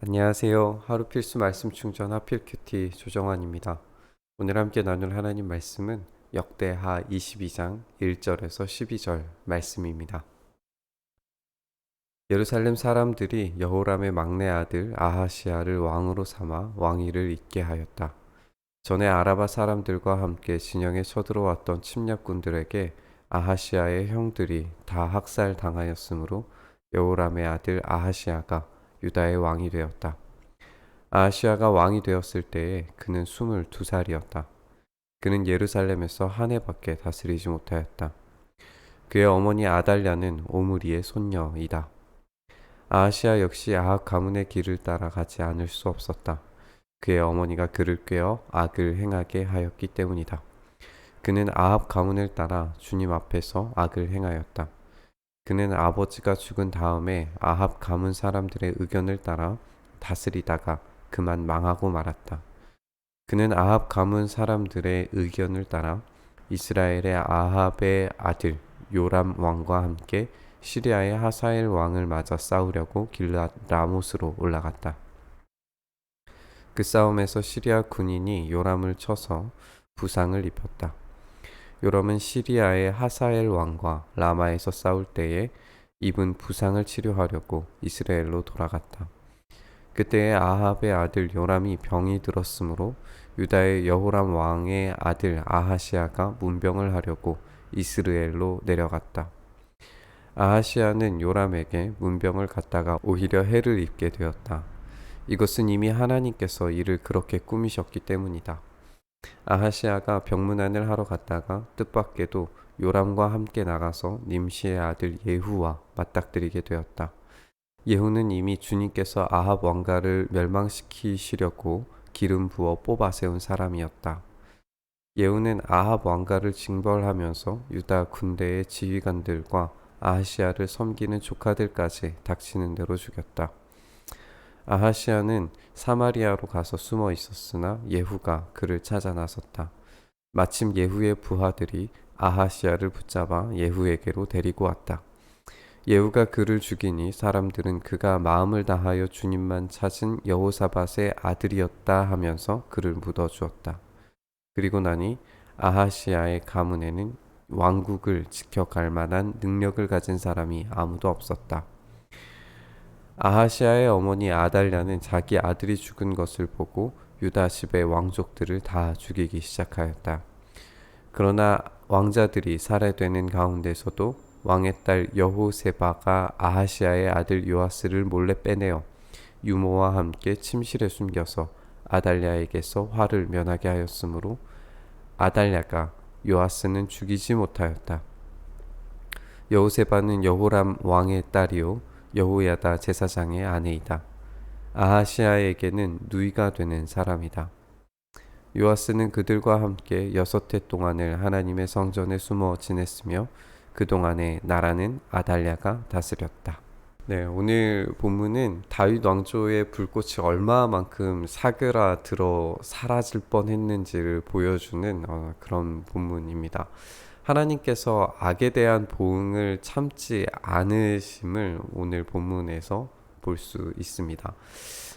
안녕하세요. 하루 필수 말씀 충전 하필 큐티 조정환입니다. 오늘 함께 나눌 하나님 말씀은 역대하 22장 1절에서 12절 말씀입니다. 예루살렘 사람들이 여호람의 막내 아들 아하시아를 왕으로 삼아 왕위를 잇게 하였다. 전에 아라바 사람들과 함께 진영에 쳐들어왔던 침략군들에게 아하시아의 형들이 다 학살당하였으므로 여호람의 아들 아하시아가 유다의 왕이 되었다. 아하시아가 왕이 되었을 때에 그는 22살이었다. 그는 예루살렘에서 한 해밖에 다스리지 못하였다. 그의 어머니 아달랴는 오므리의 손녀이다. 아하시아 역시 아합 가문의 길을 따라 가지 않을 수 없었다. 그의 어머니가 그를 꾀어 악을 행하게 하였기 때문이다. 그는 아합 가문을 따라 주님 앞에서 악을 행하였다. 그는 아버지가 죽은 다음에 아합 가문 사람들의 의견을 따라 다스리다가 그만 망하고 말았다. 그는 아합 가문 사람들의 의견을 따라 이스라엘의 아합의 아들 요람 왕과 함께 시리아의 하사엘 왕을 맞아 싸우려고 길앗 라못으로 올라갔다. 그 싸움에서 시리아 군인이 요람을 쳐서 부상을 입혔다. 요람은 시리아의 하사엘 왕과 라마에서 싸울 때에 입은 부상을 치료하려고 이스라엘로 돌아갔다. 그때에 아합의 아들 요람이 병이 들었으므로 유다의 여호람 왕의 아들 아하시아가 문병을 하려고 이스라엘로 내려갔다. 아하시아는 요람에게 문병을 갖다가 오히려 해를 입게 되었다. 이것은 이미 하나님께서 이를 그렇게 꾸미셨기 때문이다. 아하시아가 병문안을 하러 갔다가 뜻밖에도 요람과 함께 나가서 님시의 아들 예후와 맞닥뜨리게 되었다. 예후는 이미 주님께서 아합 왕가를 멸망시키시려고 기름 부어 뽑아 세운 사람이었다. 예후는 아합 왕가를 징벌하면서 유다 군대의 지휘관들과 아하시아를 섬기는 조카들까지 닥치는 대로 죽였다. 아하시아는 사마리아로 가서 숨어 있었으나 예후가 그를 찾아 나섰다. 마침 예후의 부하들이 아하시아를 붙잡아 예후에게로 데리고 왔다. 예후가 그를 죽이니 사람들은 그가 마음을 다하여 주님만 찾은 여호사밧의 아들이었다 하면서 그를 묻어주었다. 그리고 나니 아하시아의 가문에는 왕국을 지켜갈 만한 능력을 가진 사람이 아무도 없었다. 아하시아의 어머니 아달랴는 자기 아들이 죽은 것을 보고 유다 집의 왕족들을 다 죽이기 시작하였다. 그러나 왕자들이 살해되는 가운데서도 왕의 딸 여호세바가 아하시아의 아들 요아스를 몰래 빼내어 유모와 함께 침실에 숨겨서 아달랴에게서 화를 면하게 하였으므로 아달랴가 요아스는 죽이지 못하였다. 여호세바는 여호람 왕의 딸이요 여호야다 제사장의 아내이다. 아하시아에게는 누이가 되는 사람이다. 요아스는 그들과 함께 6해 동안을 하나님의 성전에 숨어 지냈으며 그동안에 나라는 아달랴가 다스렸다. 네, 오늘 본문은 다윗 왕조의 불꽃이 얼마만큼 사그라들어 사라질 뻔했는지를 보여주는 그런 본문입니다. 하나님께서 악에 대한 보응을 참지 않으심을 오늘 본문에서 볼 수 있습니다.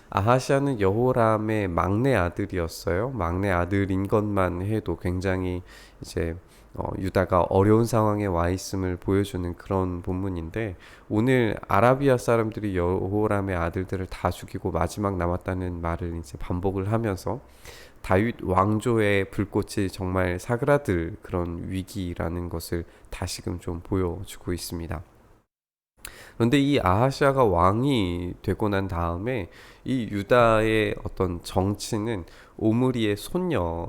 아하시아는 여호람의 막내 아들이었어요. 막내 아들인 것만 해도 굉장히 이제 유다가 어려운 상황에 와 있음을 보여주는 그런 본문인데, 오늘 아라비아 사람들이 여호람의 아들들을 다 죽이고 마지막 남았다는 말을 이제 반복을 하면서 다윗 왕조의 불꽃이 정말 사그라들 그런 위기라는 것을 다시금 좀 보여주고 있습니다. 그런데 이 아하시아가 왕이 되고 난 다음에 이 유다의 어떤 정치는 오므리의 손녀이고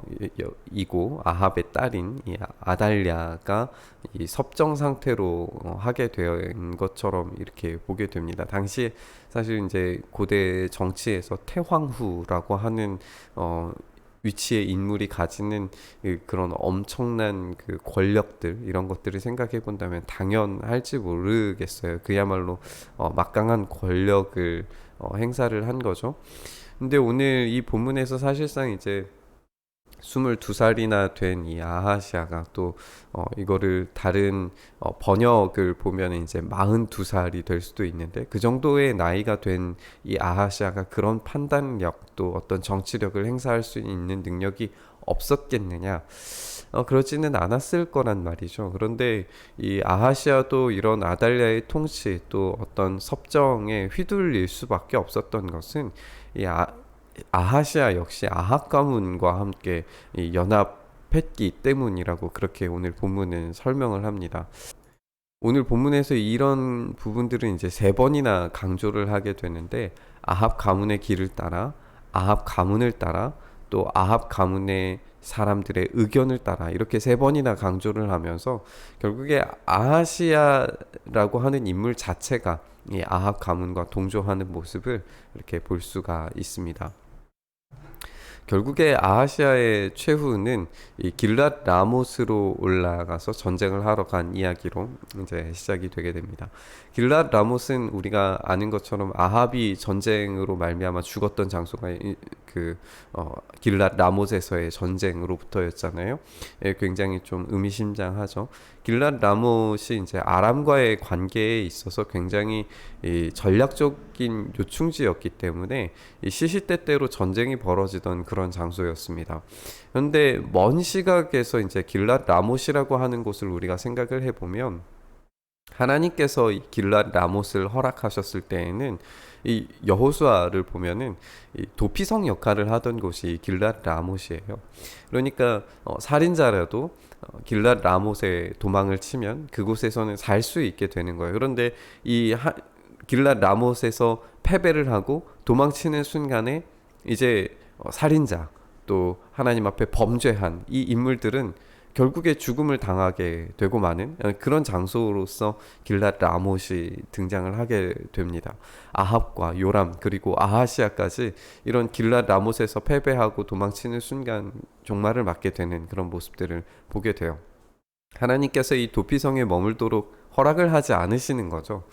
아합의 딸인 이 아달랴가 이 섭정 상태로 하게 된 것처럼 이렇게 보게 됩니다. 당시 사실 이제 고대 정치에서 태황후라고 하는 위치의 인물이 가지는 그런 엄청난 그 권력들, 이런 것들을 생각해 본다면 당연할지 모르겠어요. 그야말로 막강한 권력을 행사를 한 거죠. 근데 오늘 이 본문에서 사실상 이제 22살이나 된 이 아하시아가 또 이거를 다른 번역을 보면 이제 42살이 될 수도 있는데, 그 정도의 나이가 된 이 아하시아가 그런 판단력 또 어떤 정치력을 행사할 수 있는 능력이 없었겠느냐? 그러지는 않았을 거란 말이죠. 그런데 이 아하시아도 이런 아달랴의 통치 또 어떤 섭정에 휘둘릴 수밖에 없었던 것은 이 아하시아 역시 아합 가문과 함께 이 연합했기 때문이라고 그렇게 오늘 본문은 설명을 합니다. 오늘 본문에서 이런 부분들은 이제 세 번이나 강조를 하게 되는데, 아합 가문의 길을 따라, 아합 가문을 따라, 또 아합 가문의 사람들의 의견을 따라, 이렇게 세 번이나 강조를 하면서 결국에 아하시아라고 하는 인물 자체가 이 아합 가문과 동조하는 모습을 이렇게 볼 수가 있습니다. 결국에 아하시아의 최후는 이 길랏 라못으로 올라가서 전쟁을 하러 간 이야기로 이제 시작이 되게 됩니다. 길랏 라못은 우리가 아는 것처럼 아합이 전쟁으로 말미암아 죽었던 장소가 그 길랏 라못에서의 전쟁으로부터였잖아요. 예, 굉장히 좀 의미심장하죠. 길랏 라못이 이제 아람과의 관계에 있어서 굉장히 이 전략적인 요충지였기 때문에 이 시시때때로 전쟁이 벌어지던 그런 장소였습니다. 그런데 먼 시각에서 이제 길랏 라못이라고 하는 곳을 우리가 생각을 해보면, 하나님께서 이 길랏 라못을 허락하셨을 때에는 이 여호수아를 보면은 이 도피성 역할을 하던 곳이 길랏 라못이에요. 그러니까 살인자라도 길랏 라못에 도망을 치면 그곳에서는 살 수 있게 되는 거예요. 그런데 길랏 라못에서 패배를 하고 도망치는 순간에 이제 살인자 또 하나님 앞에 범죄한 이 인물들은 결국에 죽음을 당하게 되고 마는 그런 장소로서 길랏 라못이 등장을 하게 됩니다. 아합과 요람 그리고 아하시아까지 이런 길랏 라못에서 패배하고 도망치는 순간 종말을 맞게 되는 그런 모습들을 보게 돼요. 하나님께서 이 도피성에 머물도록 허락을 하지 않으시는 거죠.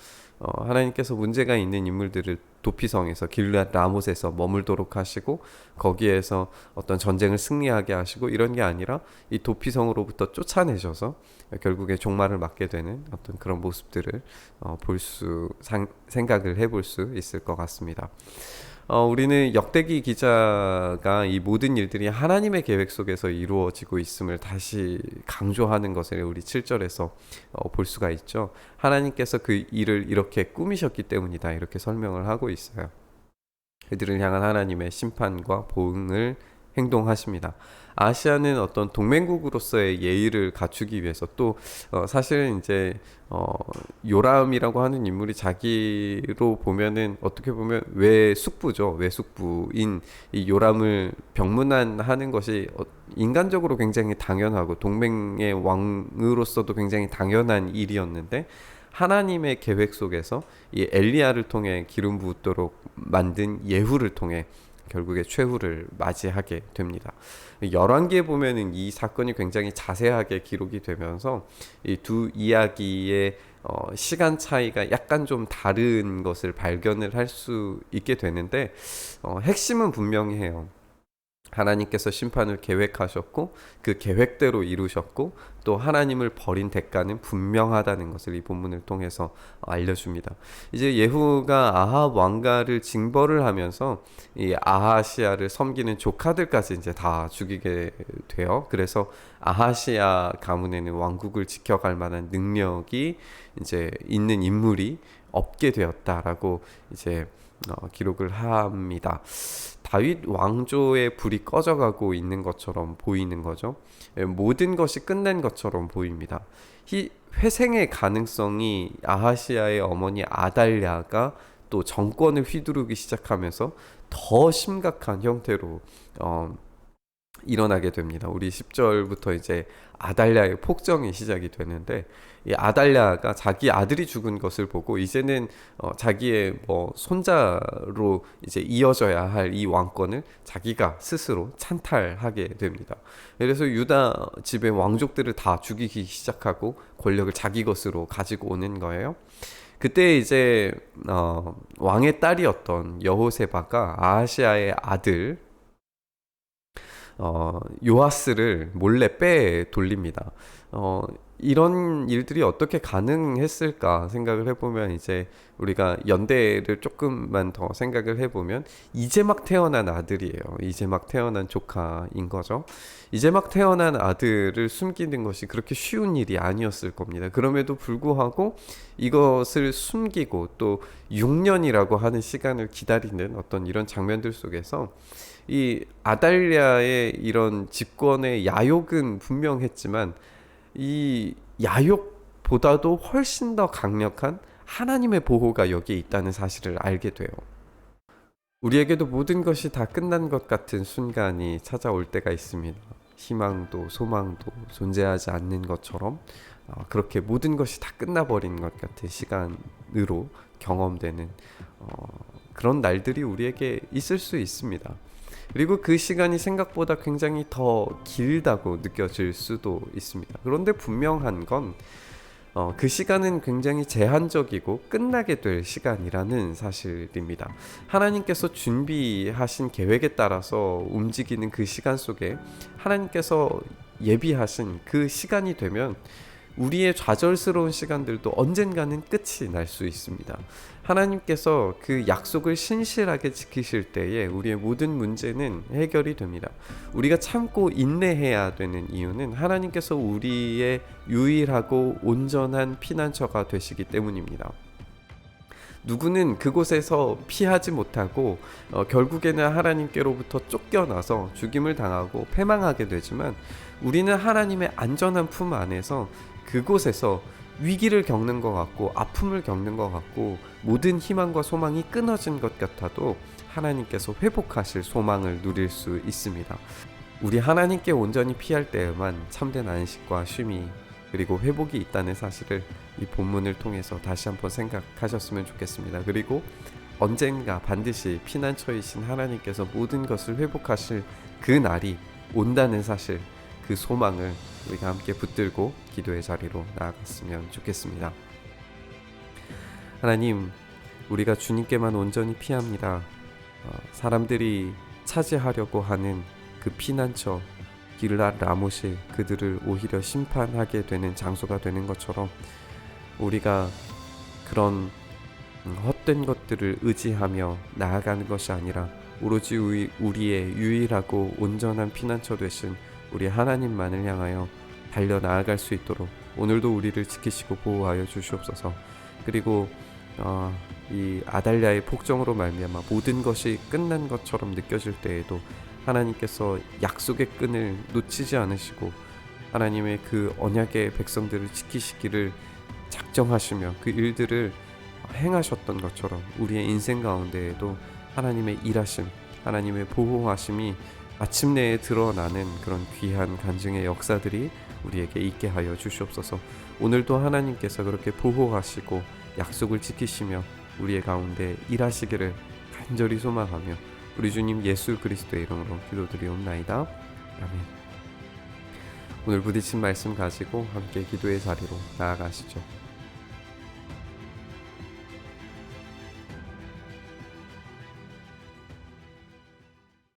하나님께서 문제가 있는 인물들을 도피성에서 길앗 라못에서 머물도록 하시고 거기에서 어떤 전쟁을 승리하게 하시고 이런 게 아니라 이 도피성으로부터 쫓아내셔서 결국에 종말을 맞게 되는 어떤 그런 모습들을 생각을 해볼 수 있을 것 같습니다. 우리는 역대기 기자가 이 모든 일들이 하나님의 계획 속에서 이루어지고 있음을 다시 강조하는 것을 우리 7절에서 볼 수가 있죠. 하나님께서 그 일을 이렇게 꾸미셨기 때문이다, 이렇게 설명을 하고 있어요. 그들을 향한 하나님의 심판과 보응을 행동하십니다. 아시아는 어떤 동맹국으로서의 예의를 갖추기 위해서 또 사실은 이제 요람이라고 하는 인물이 자기로 보면은 어떻게 보면 외숙부죠. 외숙부인 이 요람을 병문안하는 것이 인간적으로 굉장히 당연하고 동맹의 왕으로서도 굉장히 당연한 일이었는데, 하나님의 계획 속에서 이 엘리야를 통해 기름 붓도록 만든 예후를 통해 결국에 최후를 맞이하게 됩니다. 열왕기에 보면은 이 사건이 굉장히 자세하게 기록이 되면서 이 두 이야기의 시간 차이가 약간 좀 다른 것을 발견을 할 수 있게 되는데, 핵심은 분명해요. 하나님께서 심판을 계획하셨고 그 계획대로 이루셨고 또 하나님을 버린 대가는 분명하다는 것을 이 본문을 통해서 알려줍니다. 이제 예후가 아합 왕가를 징벌을 하면서 이 아하시아를 섬기는 조카들까지 이제 다 죽이게 돼요. 그래서 아하시아 가문에는 왕국을 지켜갈 만한 능력이 이제 있는 인물이 없게 되었다라고 이제 기록을 합니다. 다윗 왕조의 불이 꺼져가고 있는 것처럼 보이는 거죠. 모든 것이 끝낸 것처럼 보입니다. 회생의 가능성이 아하시아의 어머니 아달랴가 또 정권을 휘두르기 시작하면서 더 심각한 형태로 일어나게 됩니다. 우리 10절부터 이제 아달랴의 폭정이 시작이 되는데, 이 아달랴가 자기 아들이 죽은 것을 보고 이제는 자기의 손자로 이제 이어져야 할 이 왕권을 자기가 스스로 찬탈하게 됩니다. 그래서 유다 집의 왕족들을 다 죽이기 시작하고 권력을 자기 것으로 가지고 오는 거예요. 그때 이제 왕의 딸이었던 여호세바가 아하시아의 아들 요아스를 몰래 빼 돌립니다. 이런 일들이 어떻게 가능했을까 생각을 해보면 이제 우리가 연대를 조금만 더 생각을 해보면 이제 막 태어난 아들이에요. 이제 막 태어난 조카인 거죠. 이제 막 태어난 아들을 숨기는 것이 그렇게 쉬운 일이 아니었을 겁니다. 그럼에도 불구하고 이것을 숨기고 또 6년이라고 하는 시간을 기다리는 어떤 이런 장면들 속에서 이 아달랴의 이런 집권의 야욕은 분명했지만 이 야욕보다도 훨씬 더 강력한 하나님의 보호가 여기에 있다는 사실을 알게 돼요. 우리에게도 모든 것이 다 끝난 것 같은 순간이 찾아올 때가 있습니다. 희망도 소망도 존재하지 않는 것처럼 그렇게 모든 것이 다 끝나버린 것 같은 시간으로 경험되는 그런 날들이 우리에게 있을 수 있습니다. 그리고 그 시간이 생각보다 굉장히 더 길다고 느껴질 수도 있습니다. 그런데 분명한 건 그 시간은 굉장히 제한적이고 끝나게 될 시간이라는 사실입니다. 하나님께서 준비하신 계획에 따라서 움직이는 그 시간 속에 하나님께서 예비하신 그 시간이 되면 우리의 좌절스러운 시간들도 언젠가는 끝이 날 수 있습니다. 하나님께서 그 약속을 신실하게 지키실 때에 우리의 모든 문제는 해결이 됩니다. 우리가 참고 인내해야 되는 이유는 하나님께서 우리의 유일하고 온전한 피난처가 되시기 때문입니다. 누구는 그곳에서 피하지 못하고 결국에는 하나님께로부터 쫓겨나서 죽임을 당하고 패망하게 되지만 우리는 하나님의 안전한 품 안에서 그곳에서 위기를 겪는 것 같고 아픔을 겪는 것 같고 모든 희망과 소망이 끊어진 것 같아도 하나님께서 회복하실 소망을 누릴 수 있습니다. 우리 하나님께 온전히 피할 때에만 참된 안식과 쉼이 그리고 회복이 있다는 사실을 이 본문을 통해서 다시 한번 생각하셨으면 좋겠습니다. 그리고 언젠가 반드시 피난처이신 하나님께서 모든 것을 회복하실 그 날이 온다는 사실, 그 소망을 우리가 함께 붙들고 기도의 자리로 나아갔으면 좋겠습니다. 하나님, 우리가 주님께만 온전히 피합니다. 사람들이 차지하려고 하는 그 피난처 길랏 라못이 그들을 오히려 심판하게 되는 장소가 되는 것처럼 우리가 그런 헛된 것들을 의지하며 나아가는 것이 아니라 오로지 우리의 유일하고 온전한 피난처 되신 우리 하나님만을 향하여 달려나아갈 수 있도록 오늘도 우리를 지키시고 보호하여 주시옵소서. 그리고 이 아달랴의 폭정으로 말미암아 모든 것이 끝난 것처럼 느껴질 때에도 하나님께서 약속의 끈을 놓치지 않으시고 하나님의 그 언약의 백성들을 지키시기를 작정하시며 그 일들을 행하셨던 것처럼 우리의 인생 가운데에도 하나님의 일하심, 하나님의 보호하심이 마침내에 드러나는 그런 귀한 간증의 역사들이 우리에게 있게 하여 주시옵소서. 오늘도 하나님께서 그렇게 보호하시고 약속을 지키시며 우리의 가운데 일하시기를 간절히 소망하며 우리 주님 예수 그리스도의 이름으로 기도드리옵나이다. 아멘. 오늘 부딪힌 말씀 가지고 함께 기도의 자리로 나아가시죠.